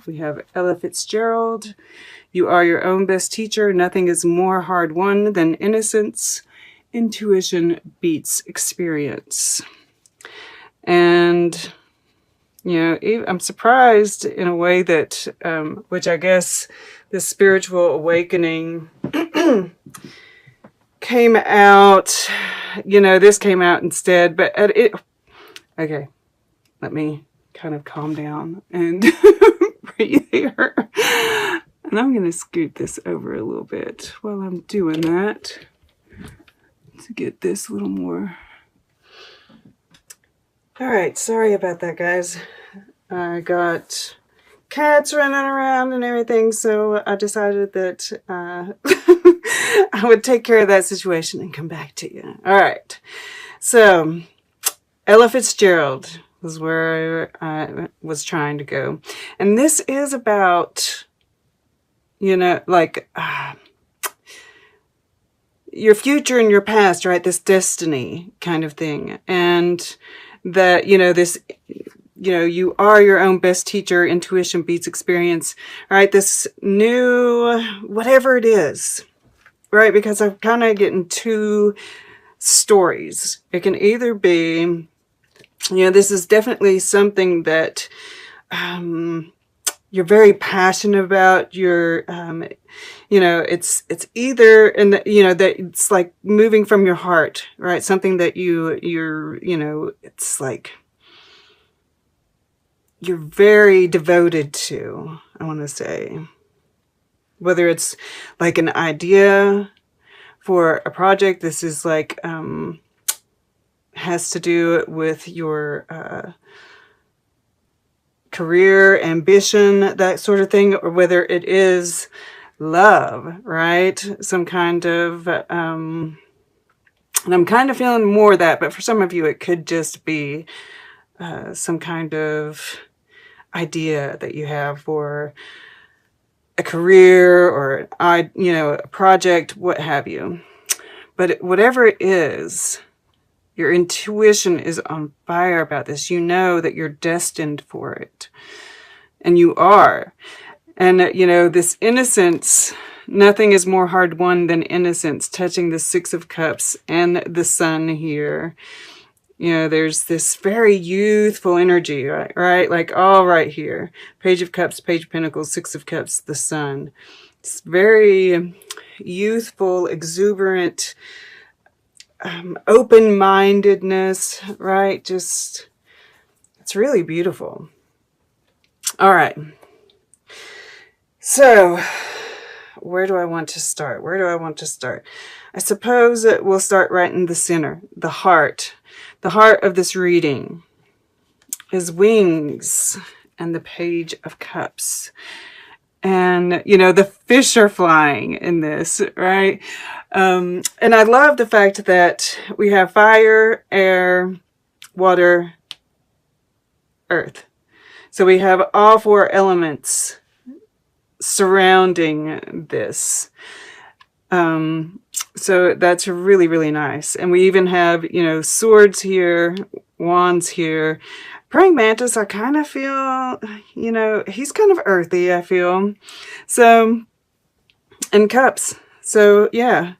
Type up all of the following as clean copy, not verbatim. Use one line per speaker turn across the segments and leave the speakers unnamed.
We have Ella Fitzgerald. You are your own best teacher. Nothing is more hard won than innocence. Intuition beats experience. And, you know, I'm surprised in a way that, which I guess the spiritual awakening came out, you know, this came out instead, but okay, let me kind of calm down and breathe here. And I'm going to scoot this over a little bit while I'm doing that to get this a little more. All right, sorry about that, guys. I got cats running around and everything, so I decided that I would take care of that situation and come back to you. All right, so Ella Fitzgerald was where I was trying to go. And this is about, you know, like your future and your past, right? This destiny kind of thing. And that, you know, this, you know, you are your own best teacher. Intuition beats experience, right? This new, whatever it is, right? Because I'm kind of getting two stories. It can either be, you know, this is definitely something that you're very passionate about. You're, you know, it's either, and you know, that it's like moving from your heart, right? Something that you're, you know, it's like you're very devoted to, I want to say. Whether it's like an idea for a project, this is like, has to do with your career, ambition, that sort of thing, or whether it is love, right? Some kind of, and I'm kind of feeling more of that, but for some of you, it could just be some kind of idea that you have for a career or, you know, a project, what have you. But whatever it is, your intuition is on fire about this. You know that you're destined for it. And you are. And, you know, this innocence, nothing is more hard won than innocence, touching the Six of Cups and the Sun here. You know, there's this very youthful energy, right? Like all right here. Page of Cups, Page of Pentacles, Six of Cups, the Sun. It's very youthful, exuberant, open-mindedness, right? Just, it's really beautiful. All right. So, where do I want to start? Where do I want to start? I suppose that we'll start right in the center, the heart. The heart of this reading is wings and the Page of Cups. And, you know, the fish are flying in this, right? And I love the fact that we have fire, air, water, earth. So we have all four elements surrounding this. So that's really, really nice. And we even have, you know, swords here, wands here. Praying mantis, I kind of feel, you know, he's kind of earthy, I feel. So, and cups. So, yeah,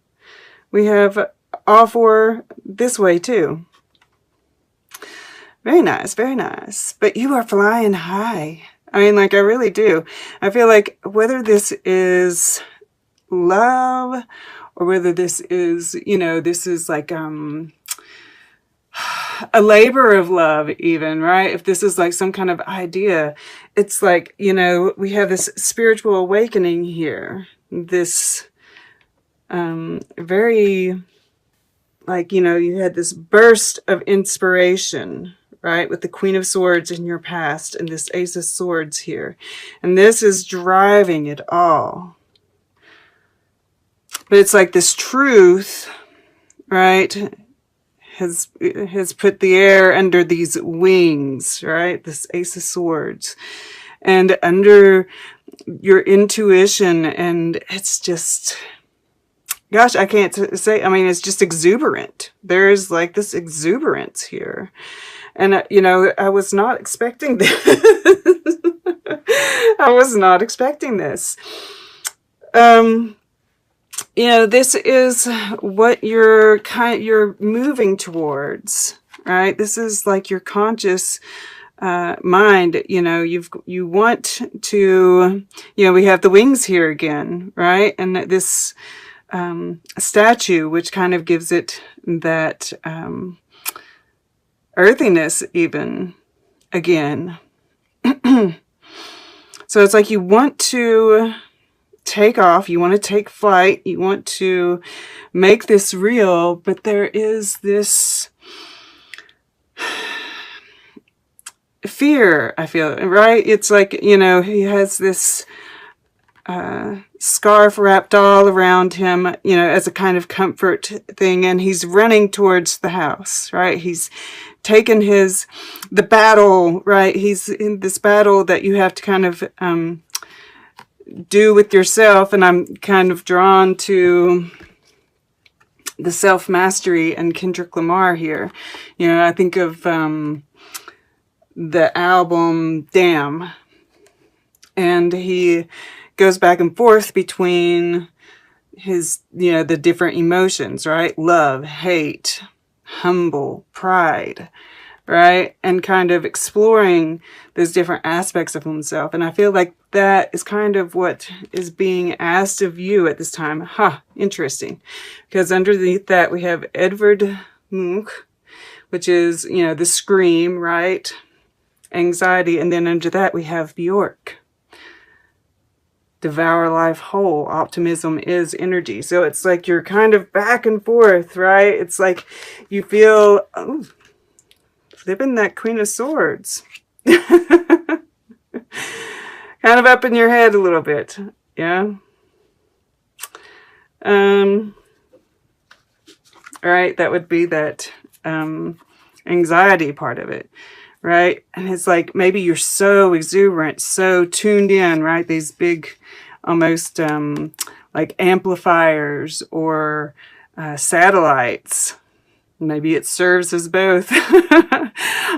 we have all four this way, too. Very nice, very nice. But you are flying high. I mean, like, I really do. I feel like whether this is love or whether this is, you know, this is like, a labor of love even, right? If this is like some kind of idea, it's like, you know, we have this spiritual awakening here. This very, like, you know, you had this burst of inspiration, right? With the Queen of Swords in your past and this Ace of Swords here. And this is driving it all. But it's like this truth, right? Has put the air under these wings, right? This Ace of Swords. And under your intuition, and it's just, gosh, I can't say, I mean, it's just exuberant. There's like this exuberance here. And, you know, I was not expecting this. I I was not expecting this. You know, this is what you're moving towards, right? This is like your conscious mind. You know, you want to, you know, we have the wings here again, right? And this statue, which kind of gives it that earthiness even again. So it's like you want to take off, you want to take flight, you want to make this real, but there is this fear, I feel, right? It's like, you know, he has this scarf wrapped all around him, you know, as a kind of comfort thing, and he's running towards the house, right? He's taken the battle, right? He's in this battle that you have to kind of do with yourself, and I'm kind of drawn to the self-mastery and Kendrick Lamar here. You know, I think of the album Damn, and he goes back and forth between his, you know, the different emotions, right? Love, hate, humble, pride, right? And kind of exploring those different aspects of himself. And I feel like that is kind of what is being asked of you at this time. Interesting. Because underneath that we have Edvard Munch, which is, you know, the scream, right? Anxiety. And then under that we have Bjork. Devour life whole. Optimism is energy. So it's like you're kind of back and forth, right? It's like you feel, oh, flipping that Queen of Swords. Kind of up in your head a little bit. Yeah. All right, that would be that anxiety part of it, right? And it's like maybe you're so exuberant, so tuned in, right? These big, almost like amplifiers or satellites. Maybe it serves as both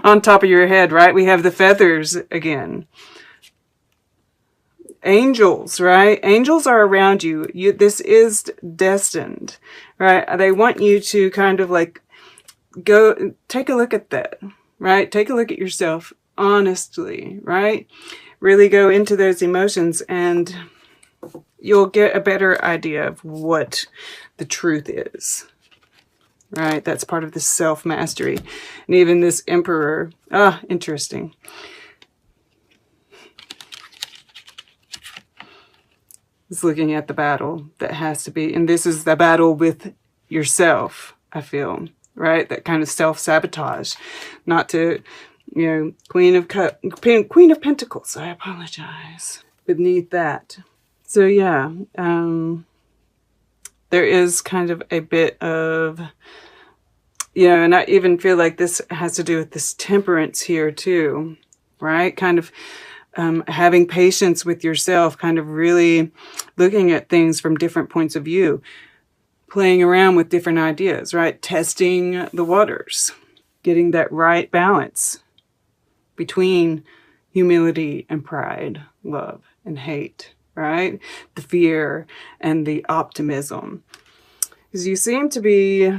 on top of your head, right? We have the feathers again. Angels, right? Angels are around you. This is destined, right? They want you to kind of like go take a look at that, right? Take a look at yourself honestly, right? Really go into those emotions and you'll get a better idea of what the truth is. Right, that's part of the self-mastery. And even this emperor. Interesting. It's looking at the battle that has to be. And this is the battle with yourself, I feel. Right? That kind of self-sabotage. Not to, you know, Queen of Pentacles. I apologize. Beneath that. So yeah, there is kind of a bit of, you know, and I even feel like this has to do with this temperance here too, right? Kind of having patience with yourself, kind of really looking at things from different points of view, playing around with different ideas, right? Testing the waters, getting that right balance between humility and pride, love and hate. Right? The fear and the optimism. Because you seem to be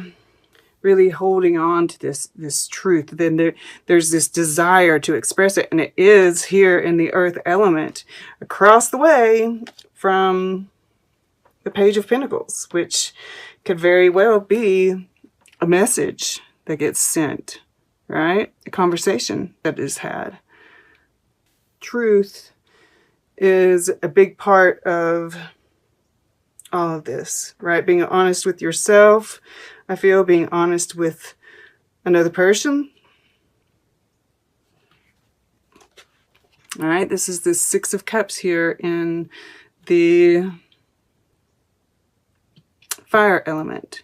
really holding on to this truth. Then there's this desire to express it. And it is here in the earth element across the way from the Page of Pentacles, which could very well be a message that gets sent, right? A conversation that is had. Truth is a big part of all of this, right? Being honest with yourself, I feel, being honest with another person. All right, this is the Six of Cups here in the fire element.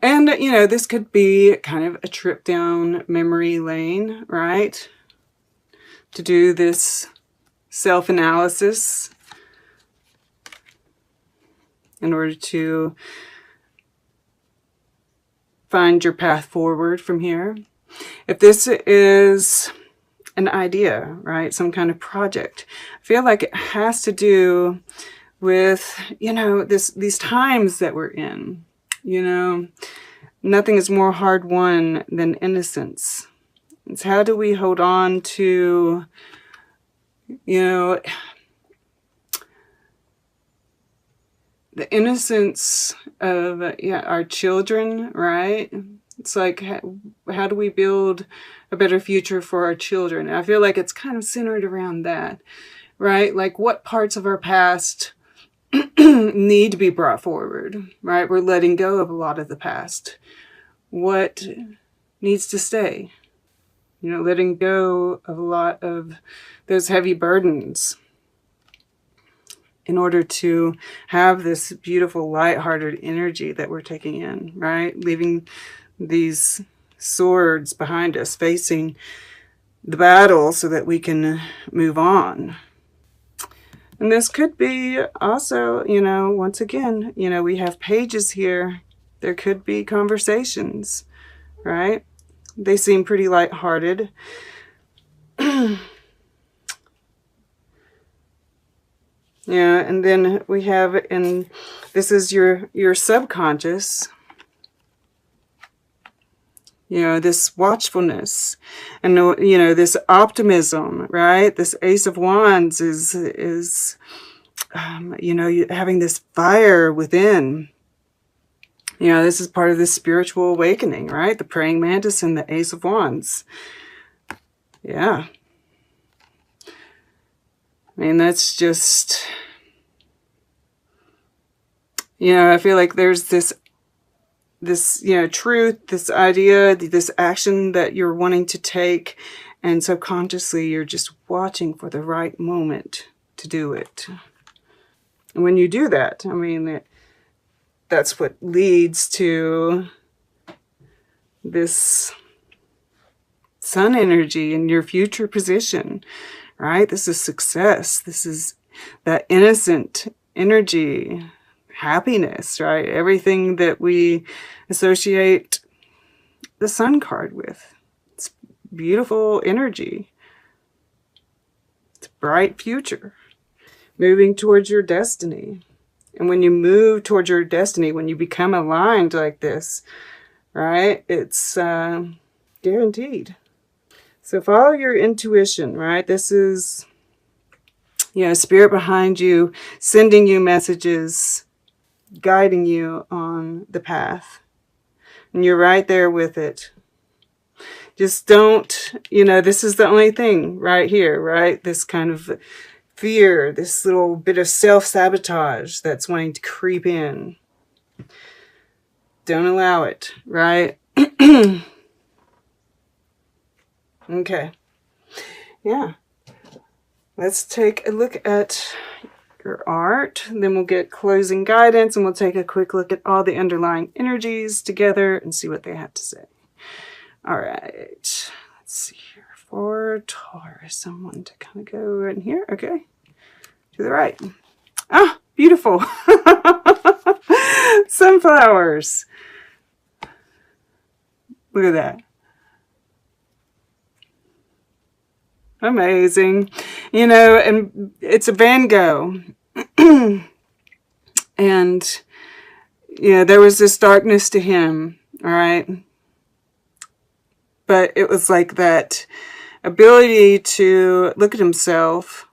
And, you know, this could be kind of a trip down memory lane, right? To do this self-analysis in order to find your path forward from here. If this is an idea, right? Some kind of project. I feel like it has to do with, you know, these times that we're in. You know, nothing is more hard won than innocence. It's how do we hold on to, you know, the innocence of our children, right? It's like, how do we build a better future for our children? And I feel like it's kind of centered around that, right? Like what parts of our past need to be brought forward, right? We're letting go of a lot of the past. What needs to stay? You know, letting go of a lot of those heavy burdens in order to have this beautiful, lighthearted energy that we're taking in, right? Leaving these swords behind us, facing the battle so that we can move on. And this could be also, you know, once again, you know, we have pages here. There could be conversations, right? They seem pretty lighthearted. Yeah, and then we have, and this is your subconscious, you know, this watchfulness and, you know, this optimism, right? This Ace of Wands is you know, having this fire within. You know, this is part of this spiritual awakening, right? The praying mantis and the Ace of Wands. Yeah. I mean, that's just, you know, I feel like there's this, you know, truth, this idea, this action that you're wanting to take, and subconsciously you're just watching for the right moment to do it. And when you do that, I mean, that's what leads to this sun energy in your future position, right? This is success. This is that innocent energy, happiness, right? Everything that we associate the sun card with. It's beautiful energy. It's a bright future. Moving towards your destiny. And when you move towards your destiny, when you become aligned like this, right, it's guaranteed. So follow your intuition, right? This is, you know, spirit behind you, sending you messages, guiding you on the path. And you're right there with it. Just don't, you know, this is the only thing right here, right? This kind of fear, this little bit of self-sabotage that's wanting to creep in. Don't allow it, right? Okay. Yeah. Let's take a look at your art. Then we'll get closing guidance, and we'll take a quick look at all the underlying energies together and see what they have to say. All right. Let's see here. For Taurus, I want to kind of go in here. Okay. To the right. Ah, beautiful. Sunflowers. Look at that. Amazing. You know, and it's a Van Gogh. And, you know, there was this darkness to him, all right? But it was like that ability to look at himself,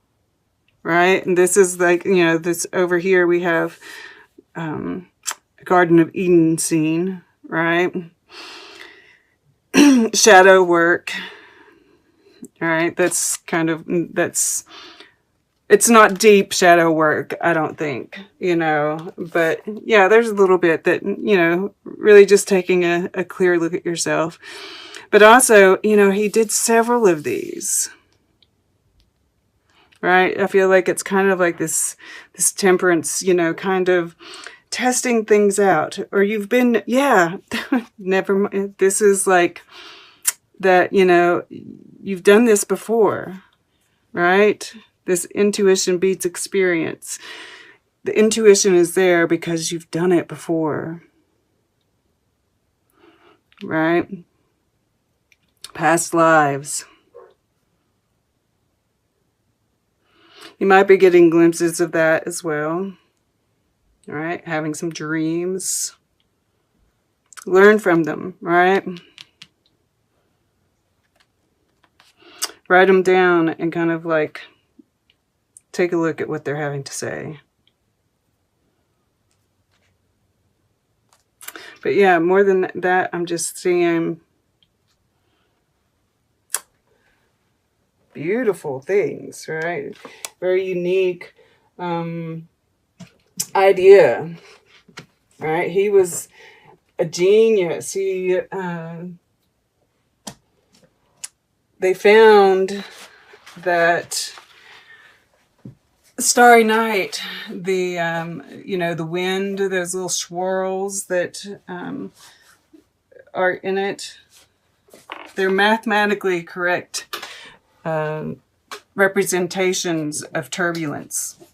right? And this is like, you know, this over here we have a Garden of Eden scene, right? Shadow work. All right, that's kind of, it's not deep shadow work, I don't think, you know, but yeah, there's a little bit that, you know, really just taking a clear look at yourself. But also, you know, he did several of these, right? I feel like it's kind of like this temperance, you know, kind of testing things out. Or you've been, yeah, never mind. This is like that, you know, you've done this before, right? This intuition beats experience. The intuition is there because you've done it before, right? Past lives. You might be getting glimpses of that as well. All right, having some dreams. Learn from them, right? Write them down and kind of like take a look at what they're having to say. But yeah, more than that, I'm just seeing beautiful things, right? Very unique idea, right? He was a genius. They found that Starry Night, the the wind, those little swirls that are in it, they're mathematically correct representations of turbulence.